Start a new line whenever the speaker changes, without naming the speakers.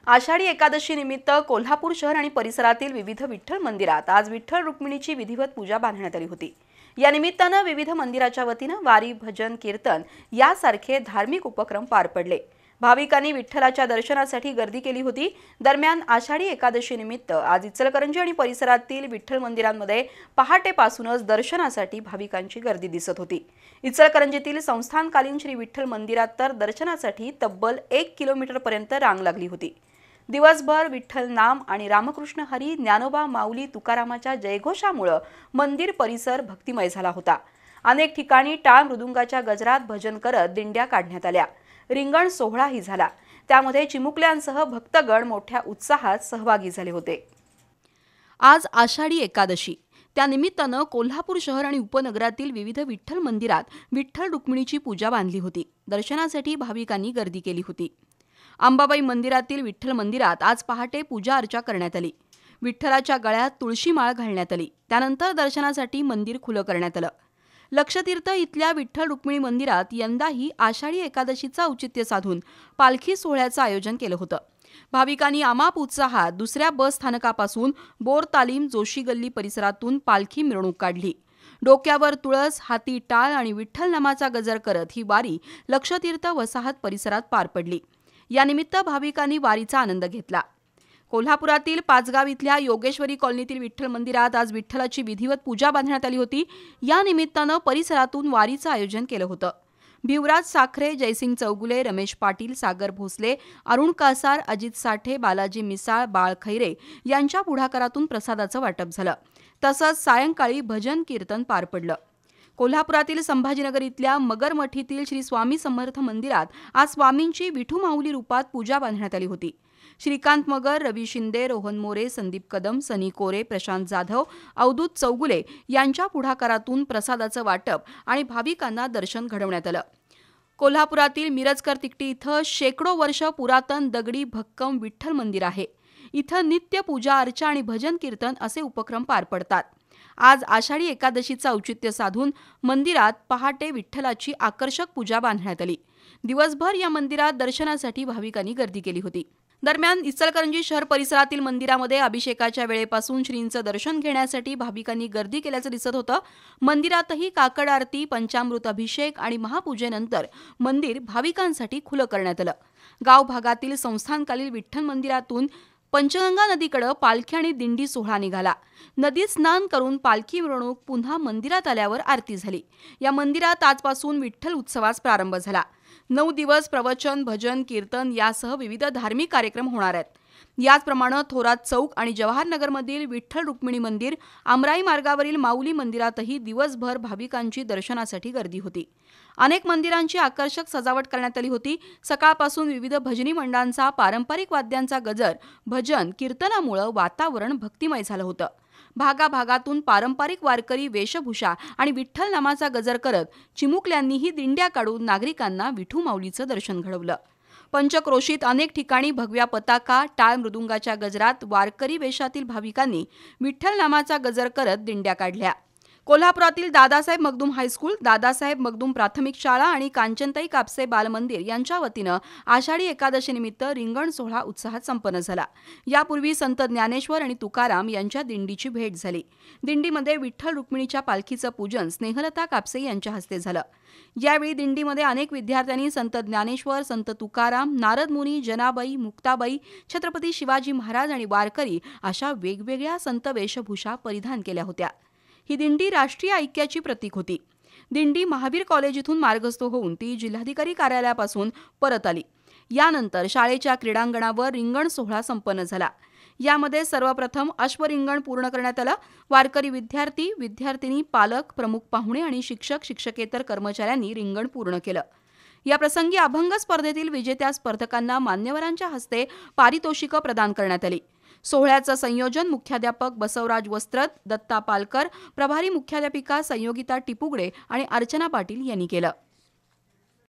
आषाढी एकादशी निमित्त कोल्हापूर शहर आणि परिसरातील विविध विठ्ठल मंदिरात आज विठ्ठल रुक्मिणीची विधिवत पूजा बांधण्यात आली होती। या निमित्ताने विविध मंदिराच्या वतीने वारी, भजन, कीर्तन यासारखे धार्मिक उपक्रम पार पडले। भाविकांनी विठ्ठलाच्या दर्शनासाठी गर्दी केली होती। दरम्यान आषाढी एकादशी निमित्त आज इचलकरंजी आणि परिसरातील विठ्ठल मंदिरांमध्ये पहाटेपासूनच दर्शनासाठी भाविकांची गर्दी दिसत होती। इचलकरंजीतील संस्थानकालीन श्री विठ्ठल मंदिरात तर दर्शनासाठी तब्बल 1 किलोमीटर पर्यंत रांग लागली होती। दिवसभर विठ्ठल नाम आणि रामकृष्ण हरी, ज्ञानोबा, माऊली, तुकारामाच्या जयघोषामुळे मंदिर परिसर भक्तिमय झाला होता। अनेक ठिकाणी टाळ मृदुंगाच्या गजरात भजन करत दिंड्या काढण्यात आल्या। रिंगण सोहळाही झाला, त्यामध्ये चिमुकल्यांसह भक्तगण मोठ्या उत्साहात सहभागी झाले होते। आज आषाढी एकादशी, त्यानिमित्ताने कोल्हापूर शहर आणि उपनगरातील विविध विठ्ठल मंदिरात विठ्ठल रुक्मिणीची पूजा बांधली होती। दर्शनासाठी भाविकांनी गर्दी केली होती। अंबाबाई मंदिरातील विठ्ठल मंदिरात आज पहाटे पूजा अर्चा करण्यात आली। विठ्ठलाच्या गळ्यात तुळशी माळ घालण्यात आली। त्यानंतर दर्शनासाठी मंदिर खुलं करण्यात आलं। लक्षतीर्थ इथल्या विठ्ठल रुक्मिणी मंदिरात यंदाही आषाढी एकादशीचा औचित्य साधून पालखी सोहळ्याचं आयोजन केलं होतं। भाविकांनी अमाप उत्साहात दुसऱ्या बस स्थानकापासून बोर तालीम जोशी गल्ली परिसरातून पालखी मिरवणूक काढली। डोक्यावर तुळस, हाती टाळ आणि विठ्ठल नामाचा गजर करत ही वारी लक्षतीर्थ वसाहत परिसरात पार पडली। यानिमित्त भाविकांनी वारीचा आनंद घेतला। कोल्हापुरातील पाचगाव इथल्या योगेश्वरी कॉलनीतील विठ्ठल मंदिरात आज विठ्ठलाची विधिवत पूजा बांधण्यात आली होती। या निमित्ताने परिसरातून वारीचं आयोजन केलं होतं। भिवराज साखरे, जयसिंग चौगुले, रमेश पाटील, सागर भोसले, अरुण कासार, अजित साठे, बालाजी मिसाळ, बाळ खैरे यांच्या पुढाकारातून प्रसादाचं वाटप झालं। तसंच सायंकाळी भजन कीर्तन पार पडलं। कोल्हापुरातील संभाजीनगर इथल्या मगरमठीतील श्री स्वामी समर्थ मंदिरात आज स्वामींची विठू माऊली रूपात पूजा बांधण्यात आली होती। श्रीकांत मगर, रवी शिंदे, रोहन मोरे, संदीप कदम, सनी कोरे, प्रशांत जाधव, अवधूत चौगुले यांच्या पुढाकारातून प्रसादाचं वाटप आणि भाविकांना दर्शन घडवण्यात आलं। कोल्हापुरातील मिरजकर तिकटी इथं शेकडो वर्ष पुरातन दगडी भक्कम विठ्ठल मंदिर आहे। इथं नित्य पूजा अर्चा आणि भजन कीर्तन असे उपक्रम पार पडतात। आज आषाढी एकादशीचं औचित्य साधून मंदिरात पहाटे विठ्ठलाची आकर्षक पूजा बांधण्यात आली। दिवसभर या मंदिरात दर्शनासाठी भाविकांनी गर्दी केली होती। दरम्यान इचलकरंजी शहर परिसरातील मंदिरामध्ये अभिषेकाच्या वेळेपासून श्रींचं दर्शन घेण्यासाठी भाविकांनी गर्दी केल्याचं दिसत होतं। मंदिरातही काकड आरती, पंचामृत अभिषेक आणि महापूजेनंतर मंदिर भाविकांसाठी खुलं करण्यात आलं। गाव भागातील संस्थानकालीन विठ्ठल मंदिरातून पंचगंगा नदीकडे पालखी आणि दिंडी सोहळा निघाला। नदीत स्नान करून पालखी मिरवणूक पुन्हा मंदिरात आल्यावर आरती झाली। या मंदिरात आजपासून विठ्ठल उत्सवास प्रारंभ झाला। 9 दिवस प्रवचन, भजन, कीर्तन यासह विविध धार्मिक कार्यक्रम होणार आहेत। याचप्रमाणे थोरात चौक आणि जवाहरनगरमधील विठ्ठल रुक्मिणी मंदिर, आमराई मार्गावरील माऊली मंदिरातही दिवसभर भाविकांची दर्शनासाठी गर्दी होती। अनेक मंदिरांची आकर्षक सजावट करण्यात आली होती। सकाळपासून विविध भजनी मंडळांचा पारंपरिक वाद्यांचा गजर, भजन, कीर्तनामुळे वातावरण भक्तिमय झालं होतं। भागाभागातून पारंपरिक वारकरी वेशभूषा आणि विठ्ठल नामाचा गजर करत चिमुकल्यांनीही दिंड्या काढून नागरिकांना विठू माऊलीचं दर्शन घडवलं। पंचक्रोशीत अनेक ठिकाणी भगव्या पताका, टाळ मृदुंगाच्या गजरात वारकरी वेशातील भाविकांनी विठ्ठल नामाचा गजर करत दिंड्या काढल्या। कोल्हापुरातील दादासाहेब मगदूम हायस्कूल, दादासाहेब मगदूम प्राथमिक शाळा आणि कांचनताई कापसे बालमंदिर यांच्या वतीनं आषाढी एकादशीनिमित्त रिंगण सोहळा उत्साहात संपन्न झाला। यापूर्वी संत ज्ञानेश्वर आणि तुकाराम यांच्या दिंडीची भेट झाली। दिंडीमध्ये विठ्ठल रुक्मिणीच्या पालखीचं पूजन स्नेहलता कापसे यांच्या हस्ते झालं। यावेळी दिंडीमध्ये अनेक विद्यार्थ्यांनी संत ज्ञानेश्वर, संत तुकाराम, नारद मुनी, जनाबाई, मुक्ताबाई, छत्रपती शिवाजी महाराज आणि वारकरी अशा वेगवेगळ्या संत वेशभूषा परिधान केल्या होत्या। ही दिंडी राष्ट्रीय ऐक्याची प्रतीक होती। दिंडी महावीर कॉलेज इथून मार्गस्थ होऊन ती जिल्हाधिकारी कार्यालयापासून परत आली। यानंतर शाळेच्या क्रीडांगणावर रिंगण सोहळा संपन्न झाला। यामध्ये सर्वप्रथम अश्वरिंगण पूर्ण करण्यात आलं। वारकरी विद्यार्थी, विद्यार्थिनी, पालक, प्रमुख पाहुणे आणि शिक्षक, शिक्षकेतर कर्मचाऱ्यांनी रिंगण पूर्ण केलं। या प्रसंगी अभंग स्पर्धेतील विजेत्या स्पर्धकांना मान्यवरांच्या हस्ते पारितोषिकं प्रदान करण्यात आली। सोहळ्याचं संयोजन मुख्याध्यापक बसवराज वस्त्रत, दत्ता पालकर, प्रभारी मुख्याध्यापिका संयोगिता टिपुगडे आणि अर्चना पाटील यांनी केलं।